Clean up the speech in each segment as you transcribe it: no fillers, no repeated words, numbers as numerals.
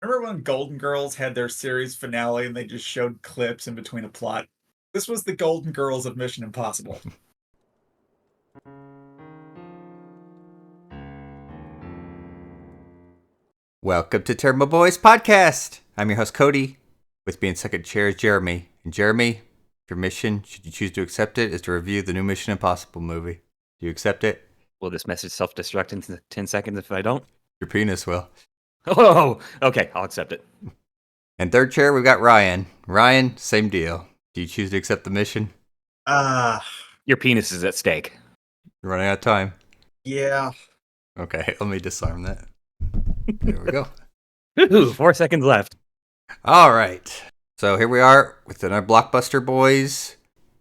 Remember when Golden Girls had their series finale and they just showed clips in between a plot? This was the Golden Girls of Mission Impossible. Welcome to Tairimo Boys Podcast. I'm your host, Cody. With me in second chair is Jeremy. And Jeremy, your mission, should you choose to accept it, is to review the new Mission Impossible movie. Do you accept it? Will this message self-destruct in 10 seconds if I don't? Your penis will. Oh, okay, I'll accept it. And third chair, we've got Ryan. Ryan, same deal. Do you choose to accept the mission? Your penis is at stake. You're running out of time. Yeah. Okay, let me disarm that. There we go. Ooh, 4 seconds left. All right. So here we are with our Blockbuster Boys.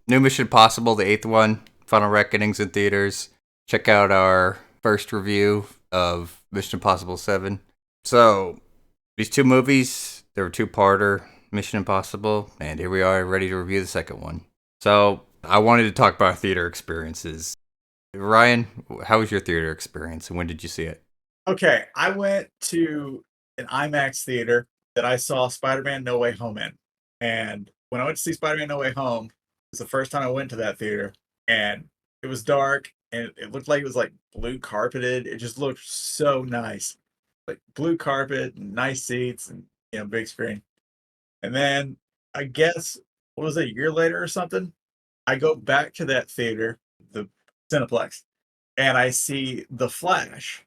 New Mission Impossible, the 8th one. Final Reckoning's in theaters. Check out our first review of Mission Impossible 7. So, these two movies, they were two-parter, Mission Impossible, and here we are ready to review the second one. So, I wanted to talk about our theater experiences. Ryan, how was your theater experience, and when did you see it? Okay, I went to an IMAX theater that I saw Spider-Man No Way Home in. And when I went to see Spider-Man No Way Home, it was the first time I went to that theater. And it was dark, and it looked like it was like blue carpeted. It just looked so nice. Like blue carpet, and nice seats, and big screen. And then I guess, what was it, a year later or something? I go back to that theater, the Cineplex, and I see The Flash.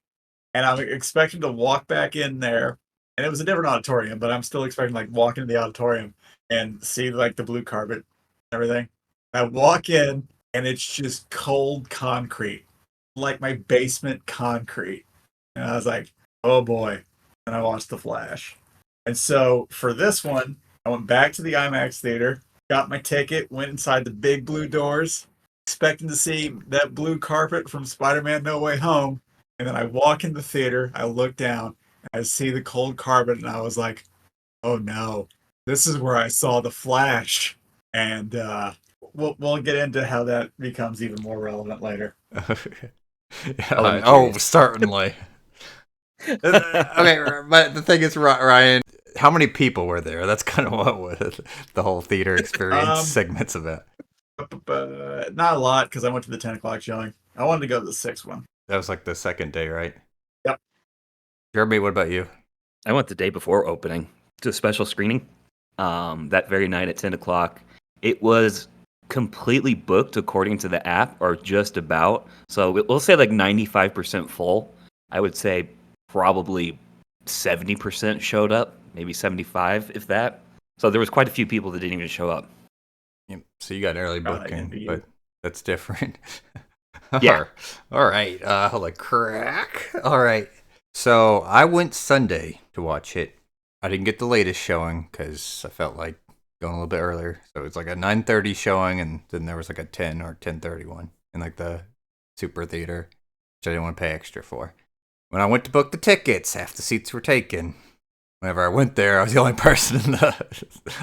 And I'm expecting to walk back in there, and it was a different auditorium, but I'm still expecting like walk into the auditorium and see like the blue carpet and everything. I walk in, and it's just cold concrete, like my basement concrete. And I was like, oh boy. And I watched The Flash. And so for this one, I went back to the IMAX theater, got my ticket, went inside the big blue doors, expecting to see that blue carpet from Spider-Man No Way Home. And then I walk in the theater, I look down, I see the cold carpet, and I was like, oh no, this is where I saw The Flash. And we'll get into how that becomes even more relevant later. Certainly. Okay, but the thing is, Ryan, how many people were there? That's kind of what the whole theater experience segment's about. Not a lot, because I went to the 10 o'clock showing. I wanted to go to the 6th one. That was like the second day, right? Yep. Jeremy, what about you? I went the day before opening to a special screening that very night at 10 o'clock. It was completely booked according to the app, or just about. So we'll say like 95% full. I would say probably 70% showed up, maybe 75 if that. So there was quite a few people that didn't even show up. Yeah, so you got an early booking, but that's different. Yeah. All right. Holy crack. All right. So I went Sunday to watch it. I didn't get the latest showing because I felt like going a little bit earlier. So it was like a 9:30 showing, and then there was like a 10 or 10:30 one in like the super theater, which I didn't want to pay extra for. When I went to book the tickets, half the seats were taken. Whenever I went there, I was the only person in the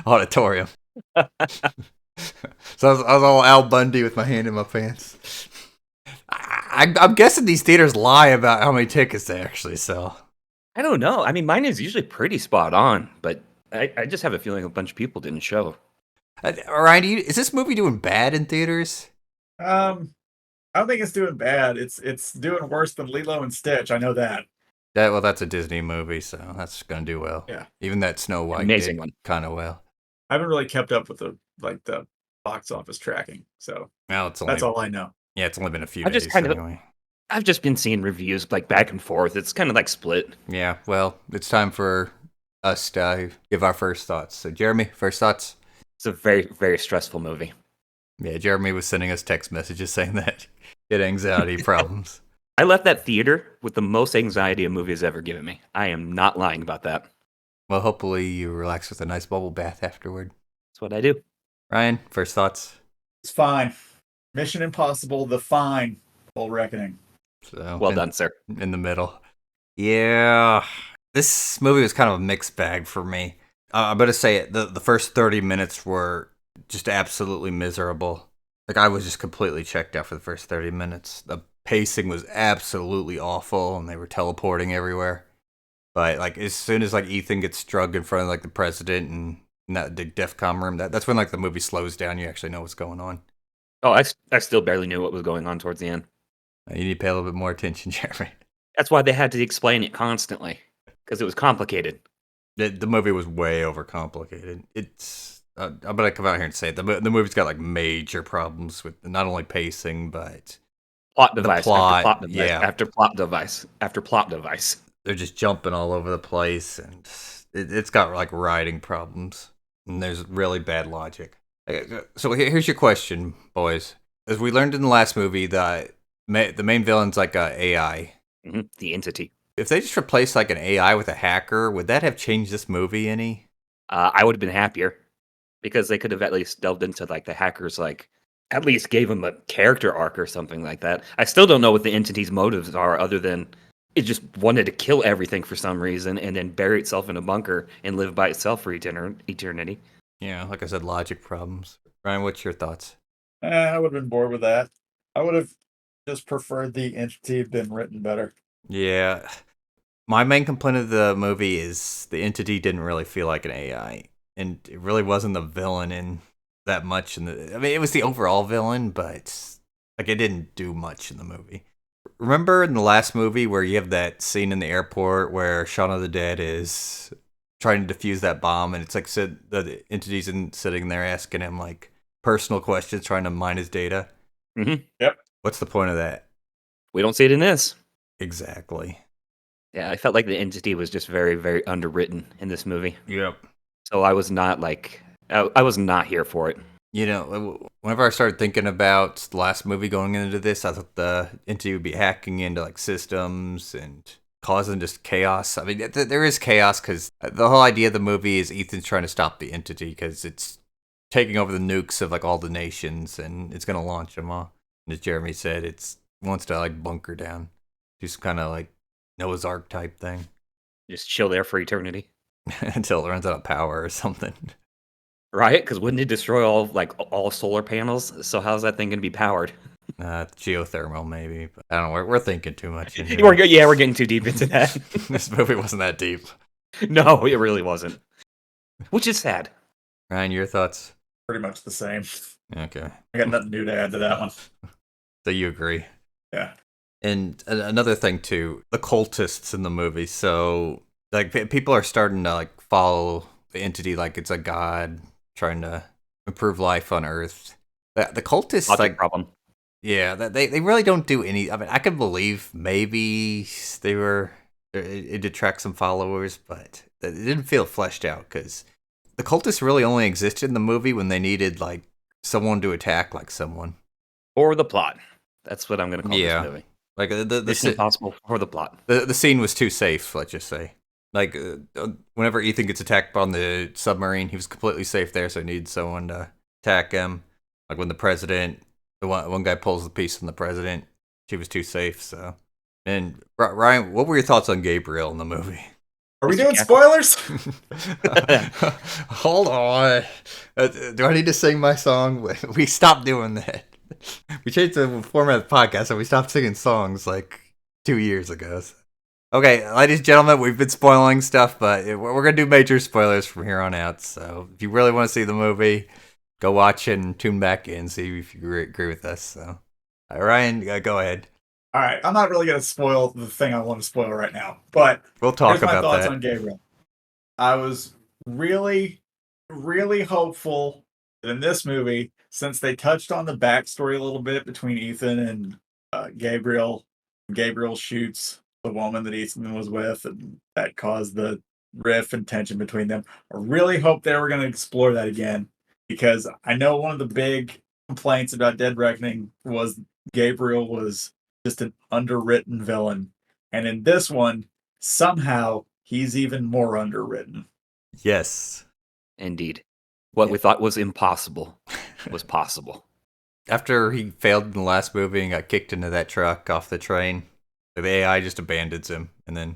auditorium. So I was all Al Bundy with my hand in my pants. I'm guessing these theaters lie about how many tickets they actually sell. I don't know. I mean, mine is usually pretty spot on, but I just have a feeling a bunch of people didn't show. Ryan, is this movie doing bad in theaters? I don't think it's doing bad. It's doing worse than Lilo and Stitch. I know that. Well, that's a Disney movie, so that's gonna do well. Yeah. Even that Snow White Amazing did one. kind of well. I haven't really kept up with the box office tracking, so Well, that's all I know. Yeah, it's only been a few I've days just kind of- anyway. I've just been seeing reviews like back and forth. It's kind of like split. Yeah, well, it's time for us to give our first thoughts. So, Jeremy, first thoughts? It's a very, very stressful movie. Yeah, Jeremy was sending us text messages saying that he had anxiety problems. I left that theater with the most anxiety a movie has ever given me. I am not lying about that. Well, hopefully you relax with a nice bubble bath afterward. That's what I do. Ryan, first thoughts? It's fine. Mission Impossible, The Fine, Full Reckoning. So Well done, sir. In the middle. Yeah, this movie was kind of a mixed bag for me. I'm going to say it. The first 30 minutes were just absolutely miserable. Like, I was just completely checked out for the first 30 minutes. The pacing was absolutely awful, and they were teleporting everywhere. But like as soon as like Ethan gets drugged in front of like the president and in that big DEFCON room, that's when like the movie slows down. You actually know what's going on. Oh, I still barely knew what was going on towards the end. You need to pay a little bit more attention, Jeremy. That's why they had to explain it constantly, because it was complicated. The movie was way overcomplicated. It's I'm gonna come out here and say it. The movie's got like major problems with not only pacing but Plot device plot, after plot device yeah. after plot device after plot device. They're just jumping all over the place, and it's got like writing problems, and there's really bad logic. So here's your question, boys. As we learned in the last movie, the main villain's like a AI. Mm-hmm. The entity. If they just replaced like an AI with a hacker, would that have changed this movie any? I would have been happier because they could have at least delved into like the hackers, like at least gave him a character arc or something like that. I still don't know what the entity's motives are, other than it just wanted to kill everything for some reason and then bury itself in a bunker and live by itself for eternity. Yeah, like I said, logic problems. Ryan, what's your thoughts? I would have been bored with that. I would have just preferred the entity had been written better. Yeah. My main complaint of the movie is the entity didn't really feel like an AI. And it really wasn't the villain in that much. I mean, it was the overall villain, but like it didn't do much in the movie. Remember in the last movie where you have that scene in the airport where Shaun of the Dead is trying to defuse that bomb, and it's like the entity's sitting there asking him like personal questions, trying to mine his data. Mm-hmm. Yep. What's the point of that? We don't see it in this. Exactly. Yeah, I felt like the entity was just very, very underwritten in this movie. Yep. So I was not like, I was not here for it. You know, whenever I started thinking about the last movie going into this, I thought the entity would be hacking into like systems and causing just chaos. I mean, there is chaos because the whole idea of the movie is Ethan's trying to stop the entity because it's taking over the nukes of like all the nations and it's going to launch them all. And as Jeremy said, it wants to like bunker down. Just kind of like Noah's Ark type thing. Just chill there for eternity. Until it runs out of power or something. Right? Because wouldn't it destroy all solar panels? So how's that thing going to be powered? Geothermal, maybe. But I don't know. We're thinking too much. We're getting too deep into that. This movie wasn't that deep. No, it really wasn't. Which is sad. Ryan, your thoughts? Pretty much the same. Okay. I got nothing new to add to that one. So you agree? Yeah. And another thing too, the cultists in the movie. So like people are starting to like follow the entity like it's a god trying to improve life on Earth. The cultists Logic like problem. Yeah, they really don't do any. I mean, I could believe maybe it attracts some followers, but it didn't feel fleshed out because the cultists really only existed in the movie when they needed like someone to attack like someone. Or the plot. That's what I'm going to call this movie. Like It's impossible for the plot. The scene was too safe, let's just say. Like whenever Ethan gets attacked on the submarine, he was completely safe there, so he needed someone to attack him. Like when the one guy pulls the piece from the president, she was too safe. So, and Ryan, what were your thoughts on Gabriel in the movie? Are we doing spoilers? Hold on. Do I need to sing my song? We stopped doing that. We changed the format of the podcast, and we stopped singing songs like 2 years ago. Okay, ladies and gentlemen, we've been spoiling stuff, but we're going to do major spoilers from here on out. So if you really want to see the movie, go watch it and tune back in, see if you agree with us. So, Ryan, go ahead. All right, I'm not really going to spoil the thing I want to spoil right now, but We'll talk here's my about thoughts that. on Gabriel. I was really, really hopeful that in this movie, since they touched on the backstory a little bit between Ethan and Gabriel shoots the woman that Ethan was with, and that caused the rift and tension between them. I really hoped they were going to explore that again, because I know one of the big complaints about Dead Reckoning was Gabriel was just an underwritten villain. And in this one, somehow he's even more underwritten. Yes. Indeed. What we thought was impossible was possible. After he failed in the last movie and got kicked into that truck off the train, the AI just abandons him, and then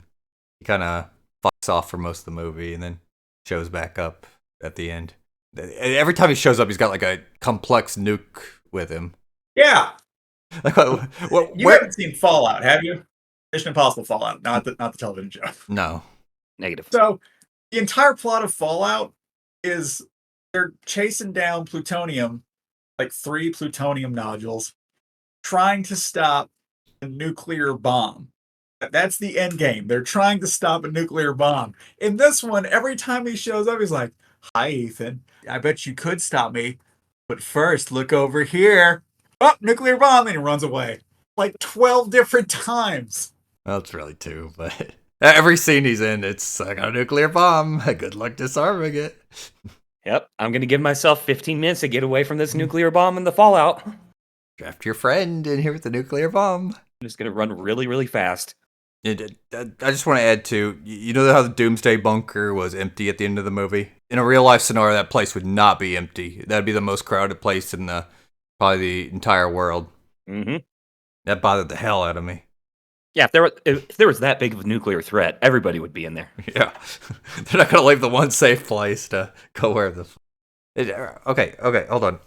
he kind of fucks off for most of the movie, and then shows back up at the end. Every time he shows up, he's got like a complex nuke with him. Yeah. Like, You haven't seen Fallout, have you? Mission Impossible Fallout, not the television show. No. Negative. So the entire plot of Fallout is they're chasing down plutonium, like 3 plutonium nodules, trying to stop a nuclear bomb. That's the end game. They're trying to stop a nuclear bomb. In this one, every time he shows up, he's like, "Hi, Ethan. I bet you could stop me. But first, look over here. Oh, nuclear bomb." And he runs away. Like 12 different times. Well, it's really 2, but every scene he's in, it's like a nuclear bomb. Good luck disarming it. Yep, I'm going to give myself 15 minutes to get away from this nuclear bomb and the fallout. Draft your friend in here with the nuclear bomb. I'm just going to run really, really fast. I just want to add to, you know how the Doomsday Bunker was empty at the end of the movie? In a real life scenario, that place would not be empty. That'd be the most crowded place in probably the entire world. Mm-hmm. That bothered the hell out of me. Yeah, if there was that big of a nuclear threat, everybody would be in there. Yeah. They're not going to leave the one safe place to go where the... Okay, hold on.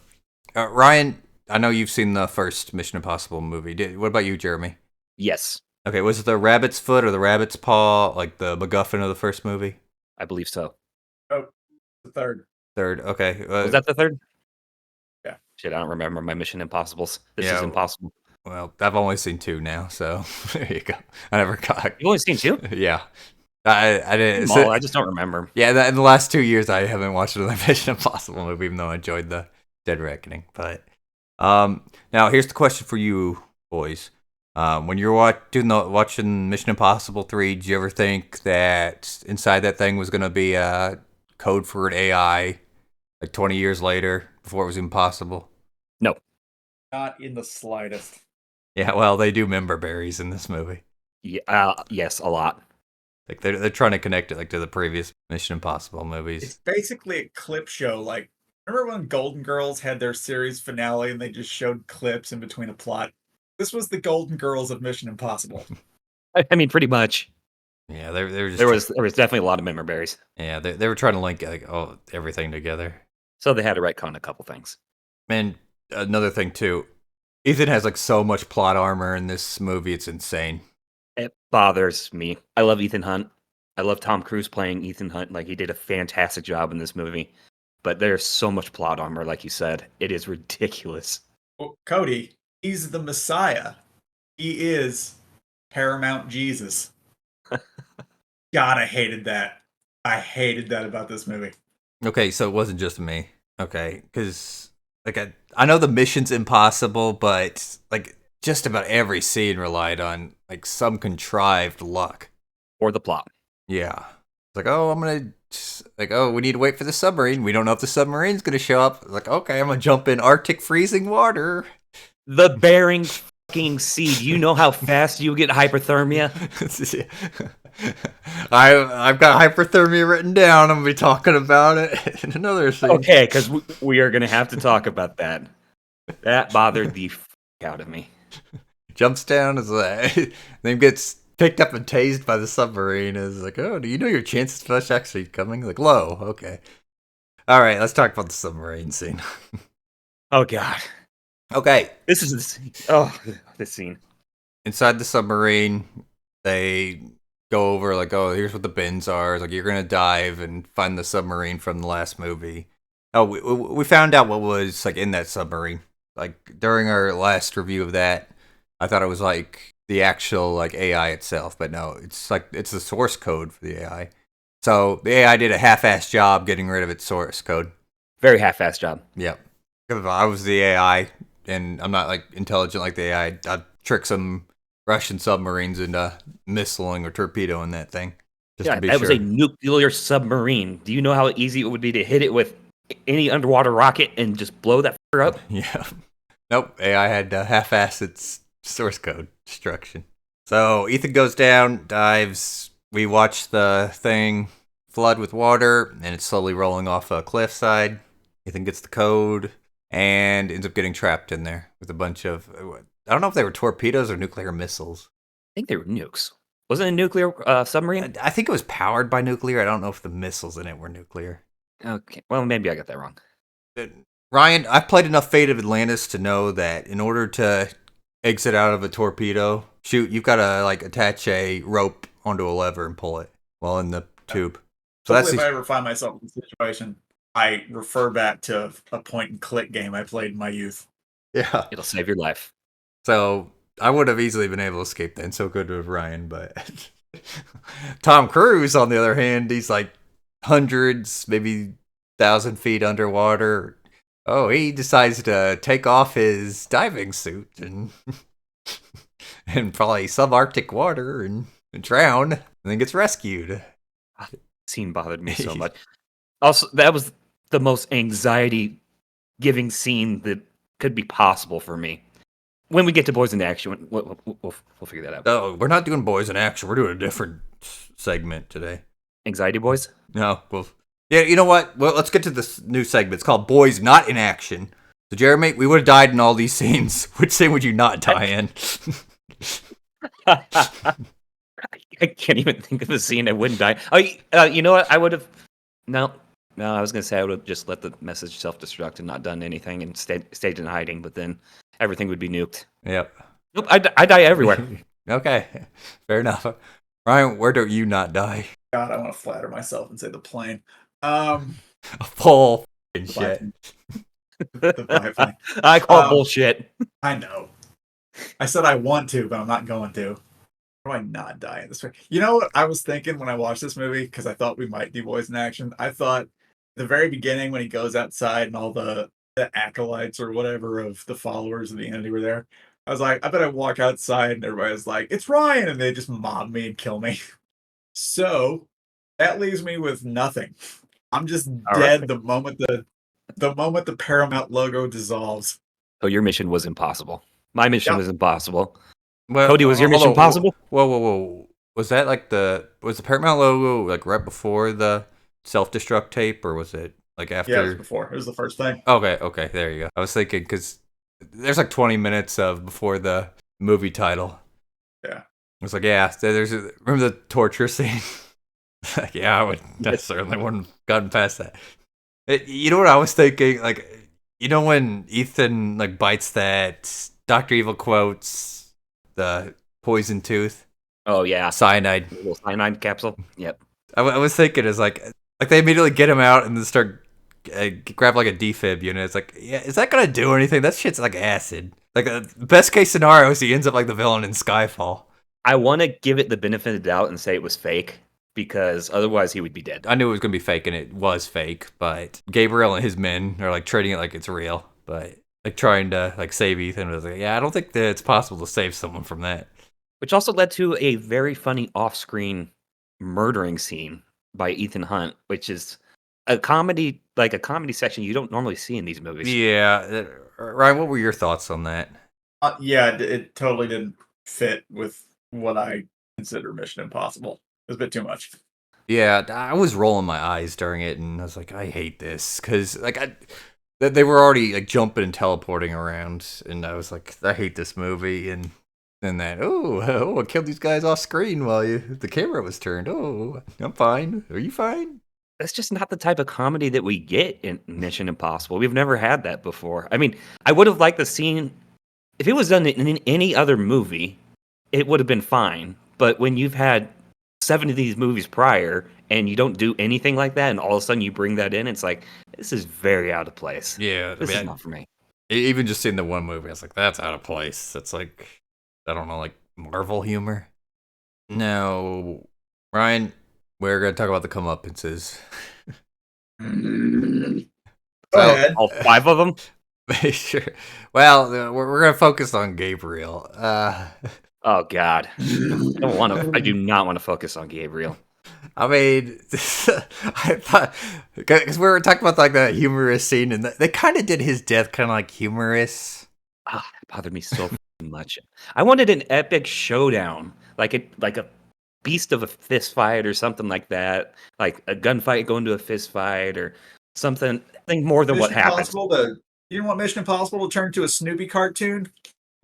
Ryan, I know you've seen the first Mission Impossible movie. What about you, Jeremy? Yes. Okay, was it the rabbit's foot or the rabbit's paw, like the MacGuffin of the first movie? I believe so. Oh, the third. Third, okay. Was that the third? Yeah. Shit, I don't remember my Mission Impossibles. This Yeah. is impossible. Well, I've only seen 2 now, so there you go. I never got... You've only seen 2? Yeah. I didn't... Well, I just don't remember. Yeah, in the last 2 years, I haven't watched another Mission Impossible movie, even though I enjoyed the Dead Reckoning. But now, here's the question for you, boys. When you're watching Mission Impossible 3, did you ever think that inside that thing was going to be a code for an AI like 20 years later before it was impossible? No. Not in the slightest. Yeah, well, they do member berries in this movie. Yeah, yes, a lot. Like they're trying to connect it like to the previous Mission Impossible movies. It's basically a clip show. Like, remember when Golden Girls had their series finale and they just showed clips in between a plot? This was the Golden Girls of Mission Impossible. I mean, pretty much. Yeah, they were just There was definitely a lot of member berries. Yeah, they were trying to link like everything together. So they had to retcon a couple things. And another thing too, Ethan has like so much plot armor in this movie, it's insane. It bothers me. I love Ethan Hunt. I love Tom Cruise playing Ethan Hunt. Like, he did a fantastic job in this movie. But there's so much plot armor, like you said. It is ridiculous. Well, Cody, he's the Messiah. He is Paramount Jesus. God, I hated that. I hated that about this movie. Okay, so it wasn't just me. Okay, because like I know the mission's impossible, but like just about every scene relied on like some contrived luck. Or the plot. Yeah. It's like, oh, we need to wait for the submarine. We don't know if the submarine's going to show up. It's like, okay, I'm going to jump in Arctic freezing water. The Bering fucking Sea. Do you know how fast you get hypothermia? I've got hypothermia written down. I'm going to be talking about it in another scene. Okay, because we are going to have to talk about that. That bothered the fuck out of me. Jumps down, then gets picked up and tased by the submarine. Is like, oh, do you know your chances of us actually coming? Like, low. Okay. All right, let's talk about the submarine scene. Oh, God. Okay. This scene. Inside the submarine, they go over, like, oh, here's what the bins are. It's like, you're going to dive and find the submarine from the last movie. Oh, we found out what was, like, in that submarine. Like, during our last review of that, I thought it was, like, the actual, like, AI itself. But no, it's, like, it's the source code for the AI. So, the AI did a half-assed job getting rid of its source code. Very half-assed job. Yep. If I was the AI, and I'm not, like, intelligent like the AI, I'd trick some Russian submarines into missiling or torpedoing that thing. Just to be that sure. was a nuclear submarine. Do you know how easy it would be to hit it with any underwater rocket and just blow that fucker up? Yeah. Nope. AI had half-assed its source code destruction. So Ethan goes down, dives. We watch the thing flood with water, and it's slowly rolling off a cliffside. Ethan gets the code and ends up getting trapped in there with a bunch of... I don't know if they were torpedoes or nuclear missiles. I think they were nukes. Wasn't it a nuclear submarine? I think it was powered by nuclear. I don't know if the missiles in it were nuclear. Okay, well, maybe I got that wrong. Ryan, I've played enough Fate of Atlantis to know that in order to exit out of a torpedo, you've got to like attach a rope onto a lever and pull it. Well, in the tube. So Hopefully, if I that's ever find myself in a situation, I refer back to a point and click game I played in my youth. yeah. It'll save your life. So I would have easily been able to escape then. So good with Ryan, but Tom Cruise, on the other hand, he's like hundreds, maybe 1,000 feet underwater. Oh, he decides to take off his diving suit and and probably subarctic water and drown, and then gets rescued. Scene bothered me so much. Also, that was the most anxiety-giving scene that could be possible for me. When we get to Boys in Action, we'll figure that out. Oh, we're not doing Boys in Action. We're doing a different segment today. Anxiety Boys? No, well, yeah, you know what? Well, let's get to this new segment. It's called Boys Not in Action. So, Jeremy, we would have died in all these scenes. Which scene would you not die in? I can't even think of a scene I wouldn't die. Oh, you know what? I would have. No, I was gonna say I would have just let the message self-destruct and not done anything and stayed in hiding. But then everything would be nuked. Yep. Nope, I die everywhere. Okay, fair enough. Ryan, where do you not die? God, I want to flatter myself and say the plane. A full The shit. biplane. I call bullshit. I know. I said I want to, but I'm not going to. Why do I not die in this way? You know what I was thinking when I watched this movie? Because I thought we might do Boys in Action. I thought the very beginning when he goes outside and all the acolytes or whatever of the followers of the entity were there. I was like, I bet I walk outside and everybody's like, it's Ryan, and they just mob me and kill me. So that leaves me with nothing. I'm just dead right. the moment the Paramount logo dissolves. So your mission was impossible. My mission was impossible. Well, Cody, was your mission possible? Whoa. Was that like was the Paramount logo like right before the self-destruct tape, or was it like after? Yeah, it was before. It was the first thing. Okay, there you go. I was thinking, because there's like 20 minutes of before the movie title. Yeah. I was like, yeah, remember the torture scene? Yeah, I certainly wouldn't have gotten past that. You know what I was thinking? Like, you know when Ethan like bites that Dr. Evil quotes the poison tooth? Oh yeah, Cyanide. a little cyanide capsule. Yep. I was thinking is like they immediately get him out and then start grab like a defib unit. It's like, yeah, is that gonna do anything? That shit's like acid. Like the best case scenario is he ends up like the villain in Skyfall. I want to give it the benefit of the doubt and say it was fake, because otherwise he would be dead. I knew it was gonna be fake, and it was fake. But Gabriel and his men are like treating it like it's real, but like trying to like save Ethan. I was like, yeah, I don't think that it's possible to save someone from that. Which also led to a very funny off-screen murdering scene by Ethan Hunt, which is a comedy section you don't normally see in these movies. Yeah, Ryan, what were your thoughts on that? Yeah, it totally didn't fit with what I consider Mission Impossible. It was a bit too much. Yeah, I was rolling my eyes during it, and I was like, I hate this, because like they were already like jumping and teleporting around, and I was like, I hate this movie, and then that I killed these guys off screen while the camera was turned. Oh, I'm fine. Are you fine? That's just not the type of comedy that we get in Mission Impossible. We've never had that before. I mean, I would have liked the scene if it was done in any other movie. It would have been fine. But when you've had 7 of these movies prior and you don't do anything like that, and all of a sudden you bring that in, it's like, this is very out of place. Yeah, This is not for me. Even just seeing the one movie, I was like, that's out of place. That's like, I don't know, like Marvel humor. No, Ryan, we're gonna talk about the comeuppances. Go ahead. All 5 of them? Sure. Well, we're gonna focus on Gabriel. Oh God, I do not want to focus on Gabriel. I mean, I thought, because we were talking about like that humorous scene, and they kind of did his death kind of like humorous. It bothered me so much. I wanted an epic showdown, like a beast of a fist fight or something like that, like a gunfight going to a fist fight or something. I think more than what happens. You didn't want Mission Impossible to turn into a Snoopy cartoon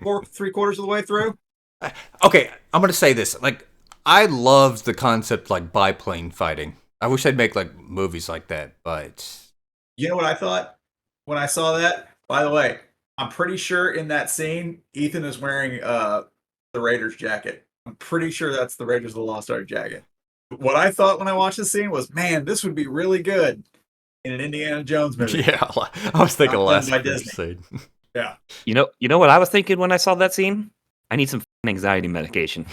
3/4 of the way through? Okay, I'm gonna say this. Like, I loved the concept like biplane fighting. I wish they'd make like movies like that, but You know what I thought when I saw that? By the way, I'm pretty sure in that scene, Ethan is wearing the Raiders jacket. I'm pretty sure that's the Raiders of the Lost Ark jacket. what I thought when I watched the scene was, man, this would be really good in an Indiana Jones movie. Yeah, I was thinking Not last done by Disney. Crusade. Yeah. You know what I was thinking when I saw that scene? I need some anxiety medication.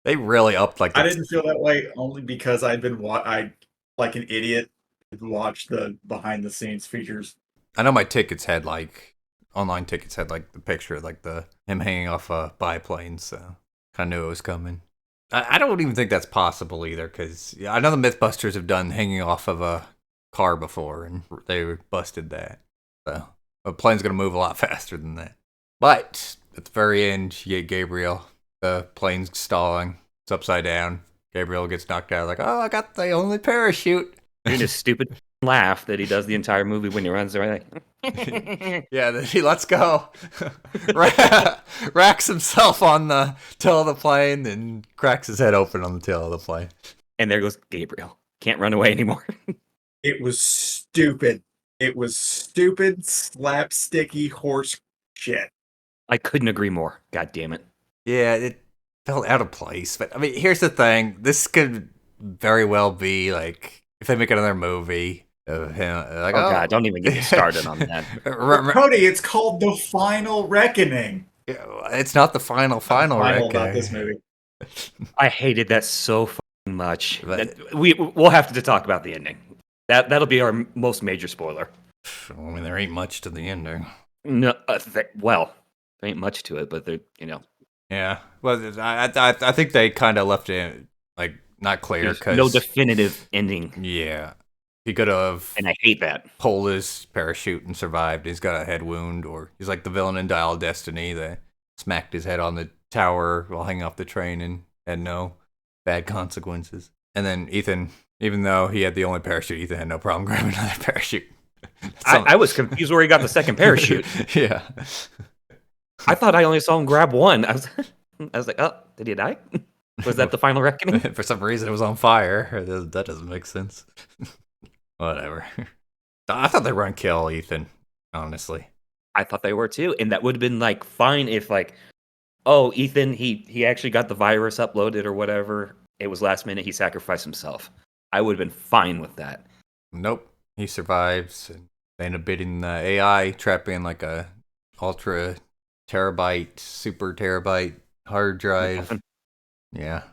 They really upped like I didn't feel that way only because I'd been I like an idiot watched the behind the scenes features. I know my tickets had like online tickets had like the picture like the him hanging off a biplane, so kind of knew it was coming. I don't even think that's possible either, because I know the MythBusters have done hanging off of a car before, and they busted that. So a plane's gonna move a lot faster than that. But at the very end, you get Gabriel. The plane's stalling. It's upside down. Gabriel gets knocked out. Like, oh, I got the only parachute. Doing his stupid laugh that he does the entire movie when he runs away. Yeah, then he lets go. Racks himself on the tail of the plane and cracks his head open on the tail of the plane. And there goes Gabriel. Can't run away anymore. It was stupid. It was stupid, slapsticky horse shit. I couldn't agree more. God damn it. Yeah, it felt out of place. But I mean, here's the thing: this could very well be like if they make another movie of him. Like, Oh, God, don't even get me started on that. Cody, it's called The Final Reckoning. It's not the final Final record. about this movie. I hated that so fucking much. But- We'll have to talk about the ending. That'll be our most major spoiler. I mean, there ain't much to the ending. No, well, there ain't much to it, but there, Yeah, well, I think they kind of left it like not clear there's because no definitive ending, yeah, he could have and I hate that. pulled his parachute and survived. He's got a head wound, or he's like the villain in Dial of Destiny that smacked his head on the tower while hanging off the train and had no bad consequences. And then Ethan, even though he had the only parachute, Ethan had no problem grabbing another parachute. I was confused where he got the second parachute. Yeah. I thought I only saw him grab one. I was like, oh, did he die? Was that the final reckoning? For some reason, it was on fire. That doesn't make sense. Whatever. I thought they were gonna kill Ethan. Honestly, I thought they were too, and that would have been like fine if like, oh, Ethan, he actually got the virus uploaded or whatever. It was last minute. He sacrificed himself. I would have been fine with that. nope. He survives, and they end up beating the AI, trapping like a ultra terabyte, super terabyte hard drive. Nothing. Yeah.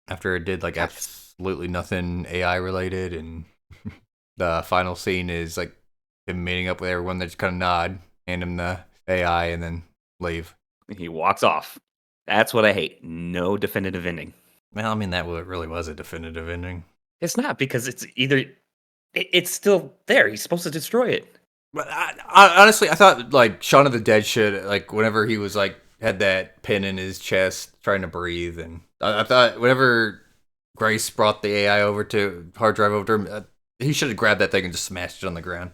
After it did like absolutely nothing AI related, and the final scene is like him meeting up with everyone. They just kind of nod, hand him the AI, and then leave. He walks off. That's what I hate. No definitive ending. Well, I mean, that really was a definitive ending. It's not because it's either it's still there. He's supposed to destroy it. But honestly, I thought like Shaun of the Dead should like whenever he was like had that pin in his chest trying to breathe, and I thought whenever Grace brought the AI over to hard drive over to him, he should have grabbed that thing and just smashed it on the ground.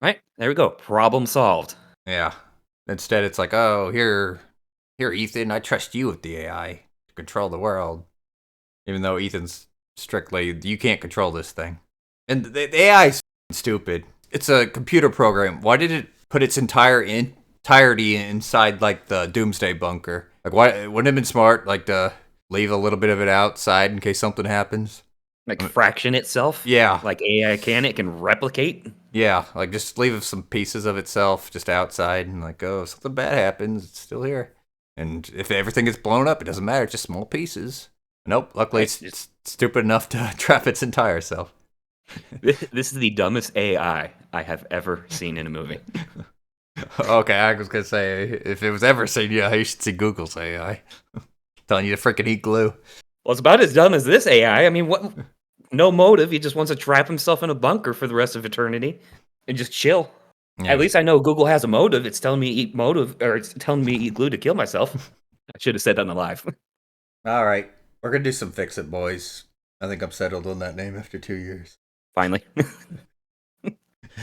Right there we go. Problem solved. Yeah. Instead, it's like, oh, here, Ethan, I trust you with the AI to control the world, even though Ethan's strictly you can't control this thing, and the AI is stupid. It's a computer program. Why did it put its entirety inside like the doomsday bunker? Like, why wouldn't it have been smart like to leave a little bit of it outside in case something happens? Like fraction itself. Yeah, Like AI it can replicate. yeah. Like just leave some pieces of itself just outside, and like, oh, if something bad happens, it's still here. And if everything gets blown up, it doesn't matter. It's just small pieces. Nope. Luckily, it's stupid enough to trap its entire self. This is the dumbest AI I have ever seen in a movie. Okay, I was gonna say if it was ever seen, yeah, you should see Google's AI telling you to freaking eat glue. Well, it's about as dumb as this AI. I mean, what? No motive. He just wants to trap himself in a bunker for the rest of eternity and just chill. Yeah. At least I know Google has a motive. It's telling me to eat motive, or it's telling me to eat glue to kill myself. I should have said that on the live. All right, we're gonna do some Fix It Boys. I think I'm settled on that name after 2 years. Finally.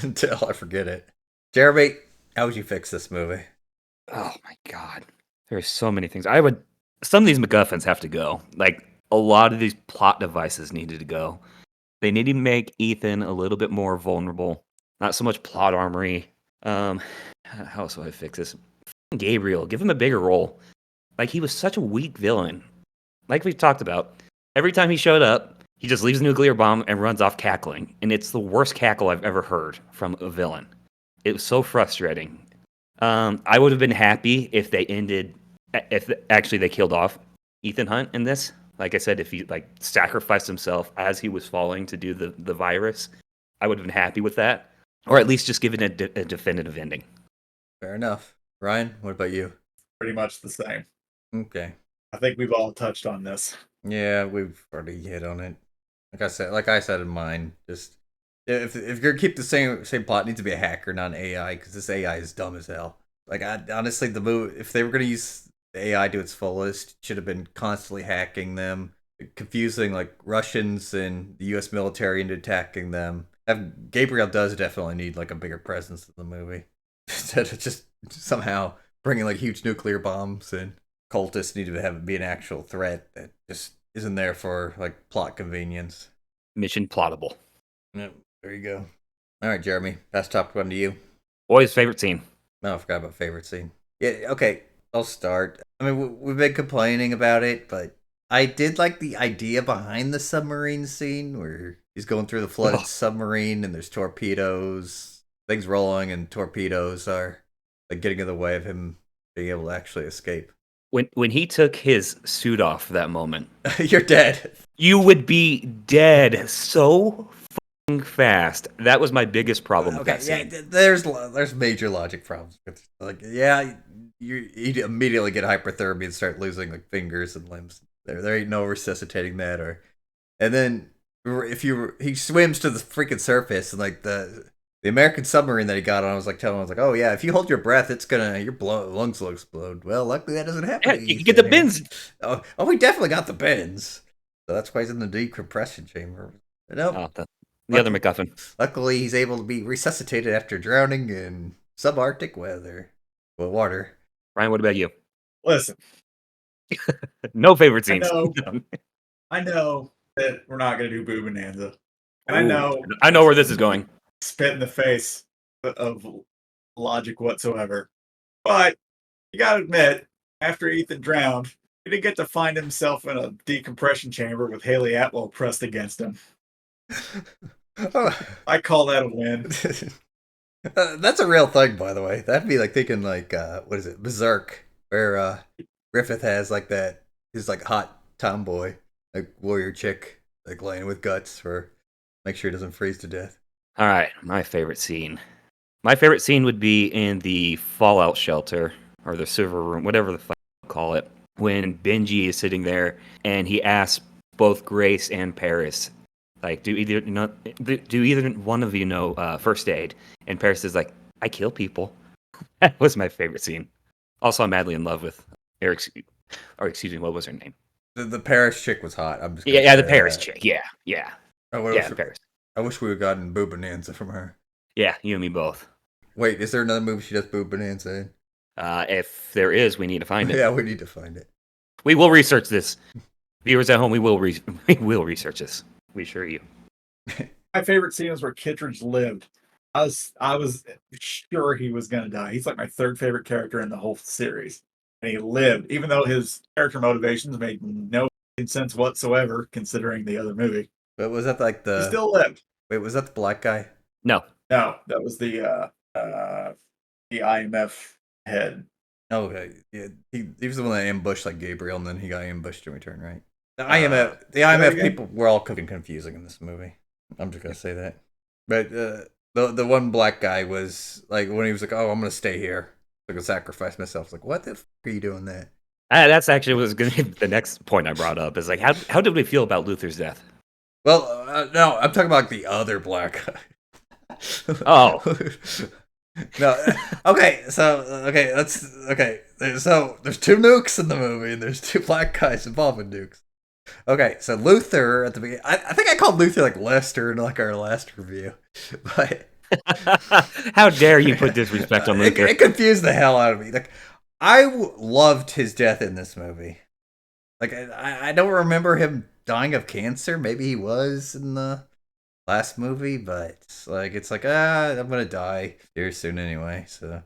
Until I forget it. Jeremy, how would you fix this movie? Oh my god. There's so many things. Some of these MacGuffins have to go. Like a lot of these plot devices needed to go. They need to make Ethan a little bit more vulnerable. Not so much plot armory. How else do I fix this? Gabriel, give him a bigger role. Like he was such a weak villain. Like we talked about. Every time he showed up, He just leaves a nuclear bomb and runs off cackling, and it's the worst cackle I've ever heard from a villain. It was so frustrating. I would have been happy if they ended, if actually they killed off Ethan Hunt in this. Like I said, if he like sacrificed himself as he was falling to do the virus, I would have been happy with that, or at least just given a definitive ending. Fair enough. Ryan, what about you? Pretty much the same. Okay. I think we've all touched on this. Yeah, we've already hit on it. Like I said in mine, just if you're gonna keep the same plot, it needs to be a hacker, not an AI, because this AI is dumb as hell. Like, honestly, the movie, if they were gonna use the AI to its fullest, it should have been constantly hacking them, confusing like Russians and the U.S. military into attacking them. Gabriel does definitely need like a bigger presence in the movie instead of just somehow bringing like huge nuclear bombs, and cultists need to be an actual threat that just isn't there for like plot convenience. Mission plottable. Yep, there you go. All right, Jeremy, that's top one to you. Boy's favorite scene. No, I forgot about favorite scene. Yeah, okay, I'll start. I mean, we've been complaining about it, but I did like the idea behind the submarine scene where he's going through the flooded submarine and there's torpedoes, things rolling, and torpedoes are like getting in the way of him being able to actually escape. When he took his suit off that moment, You're dead. you would be dead so fucking fast. That was my biggest problem with that scene. Yeah, there's major logic problems. Like, yeah, you immediately get hyperthermia and start losing like fingers and limbs. There ain't no resuscitating that. And then he swims to the freaking surface, and like the American submarine that he got on, I was like telling him, I was like, oh yeah, if you hold your breath, your lungs will explode. Well, luckily that doesn't happen. Yeah, you can get the bends. Oh, we definitely got the bends. So that's why he's in the decompression chamber. No, the other MacGuffin. Luckily, he's able to be resuscitated after drowning in subarctic water. Ryan, what about you? Listen, No favorite scenes. I know that we're not going to do Boo Bonanza. And I know where this is going. Spit in the face of logic whatsoever. But you got to admit, after Ethan drowned, he didn't get to find himself in a decompression chamber with Haley Atwell pressed against him. I call that a win. That's a real thing, by the way. That'd be like thinking like what is it, Berserk, where Griffith has like that his like hot tomboy, like warrior chick, like laying with guts for make sure he doesn't freeze to death. All right, my favorite scene. My favorite scene would be in the Fallout shelter or the server room, whatever the fuck you call it, when Benji is sitting there and he asks both Grace and Paris, like, do either one of you know first aid? And Paris is like, I kill people. That was my favorite scene. Also, I'm madly in love with Eric's, or excuse me, what was her name? The Paris chick was hot. I'm just the Paris chick. Yeah. Paris. I wish we would have gotten Boo Bonanza from her. Yeah, you and me both. Wait, is there another movie she does Boo Bonanza in? If there is, we need to find it. Yeah, we need to find it. We will research this. Viewers at home, we will research this. We assure you. My favorite scene is where Kittredge lived. I was sure he was going to die. He's like my third favorite character in the whole series. And he lived, even though his character motivations made no sense whatsoever, considering the other movie. But was that like He still lived. Wait, was that the black guy? No, that was the IMF head. Oh, okay. Yeah, he was the one that ambushed like Gabriel, and then he got ambushed in return, right? The IMF people were all confusing in this movie. I'm just gonna say that. But the one black guy was like when he was like, "Oh, I'm gonna stay here. I'm gonna sacrifice myself." I was like, what the f are you doing that? That's actually was going to be the next point I brought up. Is like, how did we feel about Luther's death? Well, no, I'm talking about the other black guy. Oh. No. Okay, so there's two nukes in the movie, and there's two black guys involved in nukes. Okay, so Luther at the beginning, I think I called Luther like Lester in like our last review, but how dare you put disrespect on Luther? It confused the hell out of me. Like, I loved his death in this movie. Like, I don't remember him dying of cancer. Maybe he was in the last movie, but like it's like I'm gonna die here soon anyway. So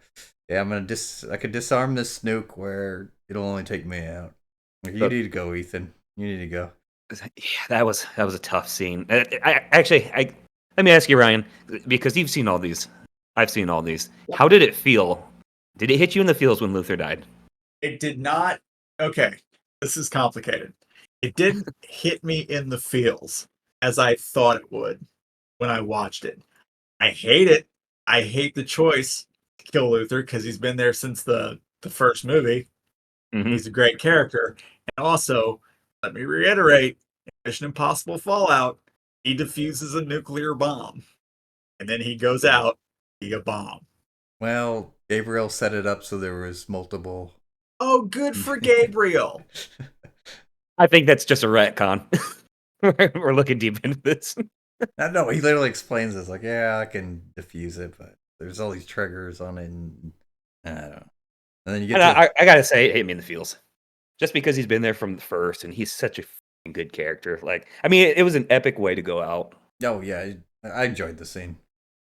yeah, I could disarm this nuke where it'll only take me out. Like, you need to go, Ethan. You need to go. Yeah, that was a tough scene. I let me ask you, Ryan, because you've seen all these. I've seen all these. How did it feel? Did it hit you in the feels when Luther died? It did not. Okay, this is complicated. It didn't hit me in the feels as I thought it would when I watched it. I hate it. I hate the choice to kill Luther because he's been there since the first movie. Mm-hmm. He's a great character. And also, let me reiterate, in Mission Impossible Fallout, he defuses a nuclear bomb. And then he goes out via bomb. Well, Gabriel set it up so there was multiple. Oh, good for Gabriel. I think that's just a retcon. We're looking deep into this. No, he literally explains this like, yeah, I can diffuse it, but there's all these triggers on it, and I don't know. And then you get And I gotta say, it hit me in the feels, just because he's been there from the first, and he's such a good character. Like, I mean, it was an epic way to go out. oh yeah, I enjoyed the scene.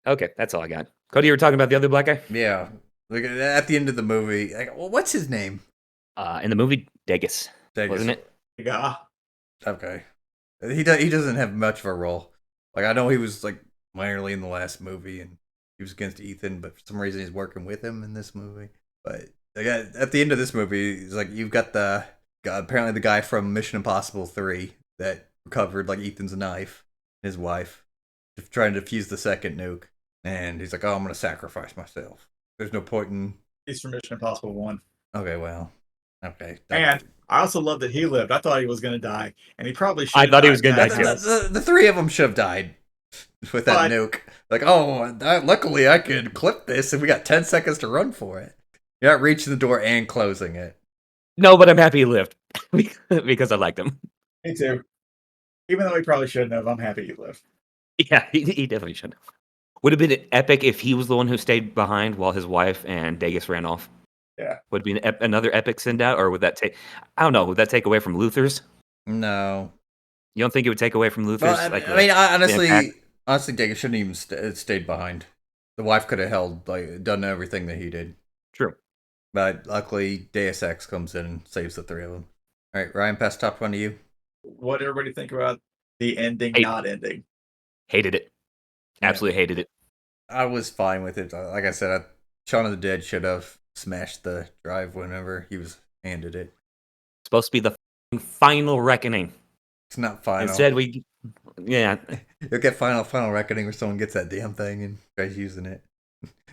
Okay, that's all I got. Cody, you were talking about the other black guy? Yeah, like at the end of the movie, like, well, what's his name? In the movie, Degas, wasn't it? Yeah. Okay, he doesn't have much of a role. Like I know he was like minorly in the last movie, and he was against Ethan, but for some reason he's working with him in this movie. But like, at the end of this movie, it's like you've got apparently the guy from Mission Impossible 3 that recovered like Ethan's knife, his wife, trying to defuse the second nuke, and he's like, "Oh, I'm gonna sacrifice myself. There's no point in." He's from Mission Impossible 1. Okay, well, okay. And I also love that he lived. I thought he was going to die, and he probably should. I thought he was gonna die too. The three of them should have died with that nuke. Like, oh, luckily I could clip this, and we got 10 seconds to run for it. You're not reaching the door and closing it. No, but I'm happy he lived because I liked him. Me too. Even though he probably shouldn't have, I'm happy he lived. Yeah, he definitely should have. Would have been epic if he was the one who stayed behind while his wife and Degas ran off. Yeah. Would it be another epic send out, or would that take? I don't know. Would that take away from Luther's? No. You don't think it would take away from Luther's? Well, I mean, honestly, Degas shouldn't even stayed behind. The wife could have done everything that he did. True. But luckily, Deus Ex comes in and saves the three of them. All right, Ryan, pass top one to you. What did everybody think about the ending, not ending? Hated it. Absolutely hated it. I was fine with it. Like I said, Shaun of the Dead should have smashed the drive whenever he was handed it. It's supposed to be the final reckoning. It's not final. Instead, You'll get final reckoning where someone gets that damn thing and tries using it.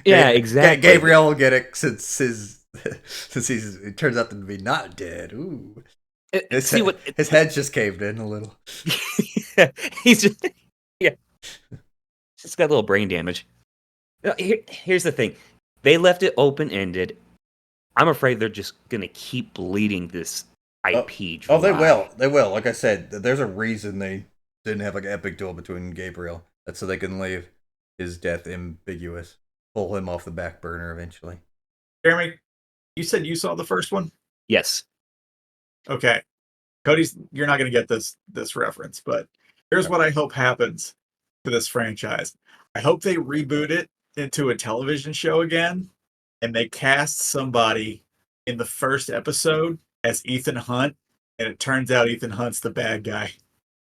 Yeah, exactly. Gabriel will get it since it turns out to be not dead. Ooh. His head's just caved in a little. He's just got a little brain damage. Here's the thing. They left it open-ended. I'm afraid they're just going to keep bleeding this IP dry. Oh, they will. They will. Like I said, there's a reason they didn't have like an epic duel between Gabriel. That's so they can leave his death ambiguous. Pull him off the back burner eventually. Jeremy, you said you saw the first one? Yes. Okay. Cody's, you're not going to get this reference, but here's what I hope happens to this franchise. I hope they reboot it into a television show again, and they cast somebody in the first episode as Ethan Hunt, and it turns out Ethan Hunt's the bad guy.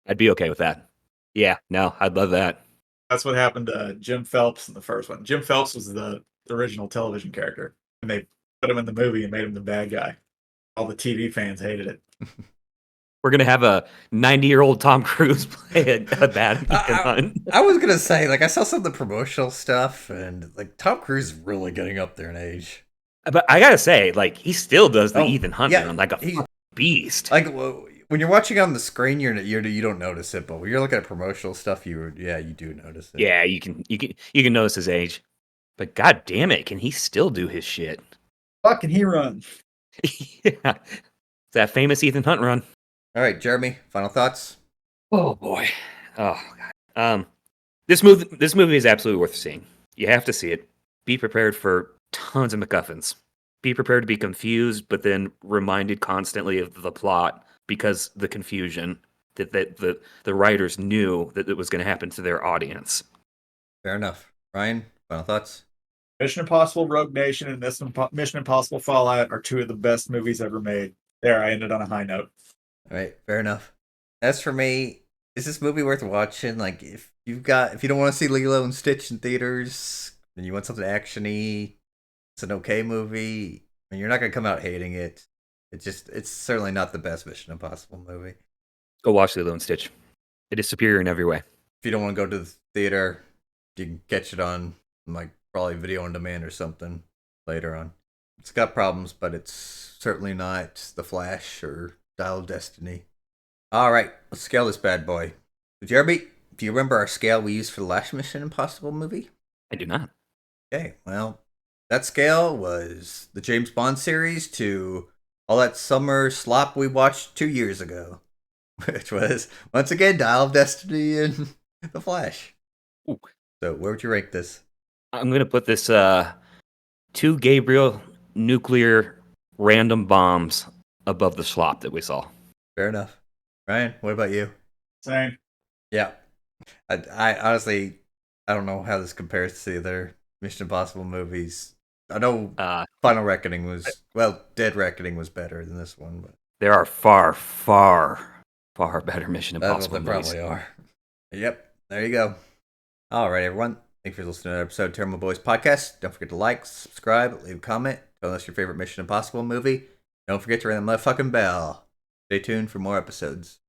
I'd be okay with that. Yeah, no, I'd love that. That's what happened to Jim Phelps in the first one. Jim Phelps was the original television character, and they put him in the movie and made him the bad guy. All the TV fans hated it. We're going to have a 90-year-old Tom Cruise play a bad Ethan Hunt. I was going to say, like, I saw some of the promotional stuff, and, like, Tom Cruise is really getting up there in age. But I got to say, like, he still does the Ethan Hunt run like a beast. Like, when you're watching on the screen, you don't notice it, but when you're looking at promotional stuff, you do notice it. Yeah, you can notice his age. But god damn it, can he still do his shit? Fuck, can he run? Yeah. That famous Ethan Hunt run. All right, Jeremy, final thoughts? Oh boy. Oh god. This movie is absolutely worth seeing. You have to see it. Be prepared for tons of MacGuffins. Be prepared to be confused, but then reminded constantly of the plot because the confusion that the writers knew that it was going to happen to their audience. Fair enough. Ryan, final thoughts? Mission Impossible Rogue Nation and Mission Impossible Fallout are two of the best movies ever made. There, I ended on a high note. All right, fair enough. As for me, is this movie worth watching? Like, if you don't want to see Lilo and Stitch in theaters, and you want something actiony, it's an okay movie. I mean, you're not gonna come out hating it. It's certainly not the best Mission Impossible movie. Go watch Lilo and Stitch. It is superior in every way. If you don't want to go to the theater, you can catch it on like probably video on demand or something later on. It's got problems, but it's certainly not The Flash or Dial of Destiny. All right, let's scale this bad boy. Jeremy, do you remember our scale we used for the last Mission Impossible movie? I do not. Okay, well, that scale was the James Bond series to all that summer slop we watched 2 years ago, which was, once again, Dial of Destiny and The Flash. Ooh. So, where would you rank this? I'm going to put this 2 Gabriel nuclear random bombs above the slop that we saw. Fair enough. Ryan, what about you? Same. Yeah. I honestly, I don't know how this compares to the other Mission Impossible movies. I know Final Reckoning was, Dead Reckoning was better than this one, but there are far, far, far better Mission Impossible movies. Probably are. Yep, there you go. All right, everyone. Thanks for listening to another episode of Tairimo Boys Podcast. Don't forget to like, subscribe, leave a comment, tell us your favorite Mission Impossible movie. Don't forget to ring the motherfucking bell. Stay tuned for more episodes.